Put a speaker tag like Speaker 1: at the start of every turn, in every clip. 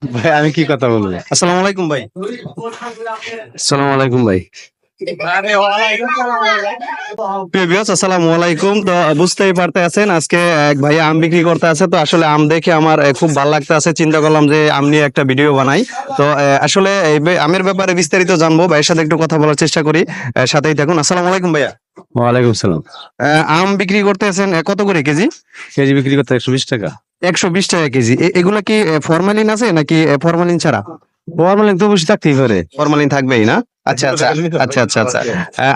Speaker 1: ভাই আমি কি কথা বলবো?
Speaker 2: আসসালামু আলাইকুম ভাই।
Speaker 1: আসসালামু আলাইকুম ভাই।
Speaker 2: প্রিয় ভিউয়ার্স, আসসালামু আলাইকুম। তো বুঝতেই পারতে আছেন আজকে এক ভাই আম বিক্রি করতে আছে। তো আসলে আম দেখে আমার খুব ভালো লাগতে আছে, চিন্তা করলাম যে আম নিয়ে একটা ভিডিও বানাই। তো আসলে এই আমের ব্যাপারে বিস্তারিত জানবো, ভাইয়ের সাথে একটু কথা বলার চেষ্টা করি। সাথেই থাকুন। আসসালামু আলাইকুম ভাইয়া।
Speaker 1: ওয়ালাইকুম সালাম।
Speaker 2: আম বিক্রি করতে আছেন কত করে কেজি?
Speaker 1: কেজি বিক্রি করতে 120 টাকা।
Speaker 2: 120 টাকা কেজি। এগুলা কি ফরমালিন আছে নাকি ফরমালিন ছাড়া?
Speaker 1: ফরমালিন তো অবশ্যই থাকতেই পারে।
Speaker 2: ফরমালিন থাকবেই না? আচ্ছা আচ্ছা আচ্ছা আচ্ছা আচ্ছা।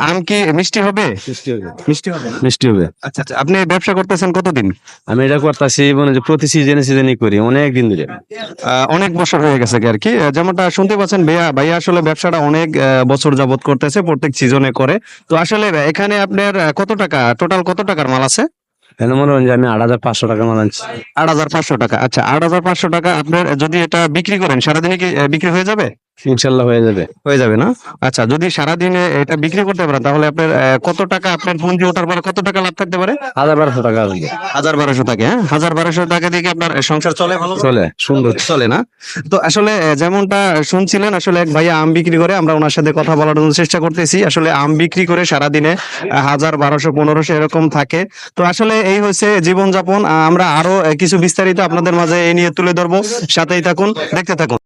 Speaker 2: আম কি মিষ্টি হবে?
Speaker 1: মিষ্টি হবে।
Speaker 2: মিষ্টি হবে।
Speaker 1: মিষ্টি হবে।
Speaker 2: আচ্ছা আচ্ছা। আপনি ব্যবসা করতেছেন কতদিন?
Speaker 1: আমি এটা করতেছি মানে যে প্রতি সিজনই করি অনেক দিন ধরে।
Speaker 2: অনেক বছর হয়ে গেছে আর কি। যেমনটা শুনতে পাচ্ছেন, ভাইয়া ভাইয়া আসলে ব্যবসাটা অনেক বছর যাবত করতেছে, প্রত্যেক সিজনে করে। তো আসলে এখানে আপনার কত টাকা টোটাল, কত টাকার মাল আছে?
Speaker 1: এখানে মনে হয় যে আমি 8,500 টাকা মাল আনছি।
Speaker 2: 8,500 টাকা। আচ্ছা, 8,500 টাকা আপনার যদি এটা বিক্রি করেন সারাদিনে কি বিক্রি হয়ে যাবে?
Speaker 1: ইনশাল্লাহ হয়ে যাবে।
Speaker 2: হয়ে যাবে না? আচ্ছা, যদি সারাদিনে এটা বিক্রি করতে পারেন তাহলে আপনার কত টাকা, আপনার পুঁজি ওঠার পরে কত টাকা লাভ থাকতে পারে?
Speaker 1: 1,500 টাকা আসবে।
Speaker 2: 1,200 টাকা। হ্যাঁ, 1,200 টাকা দিয়ে কি আপনার সংসার চলে? ভালো
Speaker 1: চলে সুন্দর।
Speaker 2: চলে না? তো আসলে যেমনটা শুনছিলেন, আসলে এক ভাইয়া আম বিক্রি করে, আমরা ওনার সাথে কথা বলার জন্য চেষ্টা করতেছি। আসলে আম বিক্রি করে সারাদিনে 1,000, 1,200, 1,500 এরকম থাকে। তো আসলে এই হচ্ছে জীবনযাপন। আমরা আরো কিছু বিস্তারিত আপনাদের মাঝে এই নিয়ে তুলে ধরবো, সাথেই থাকুন, দেখতে থাকুন।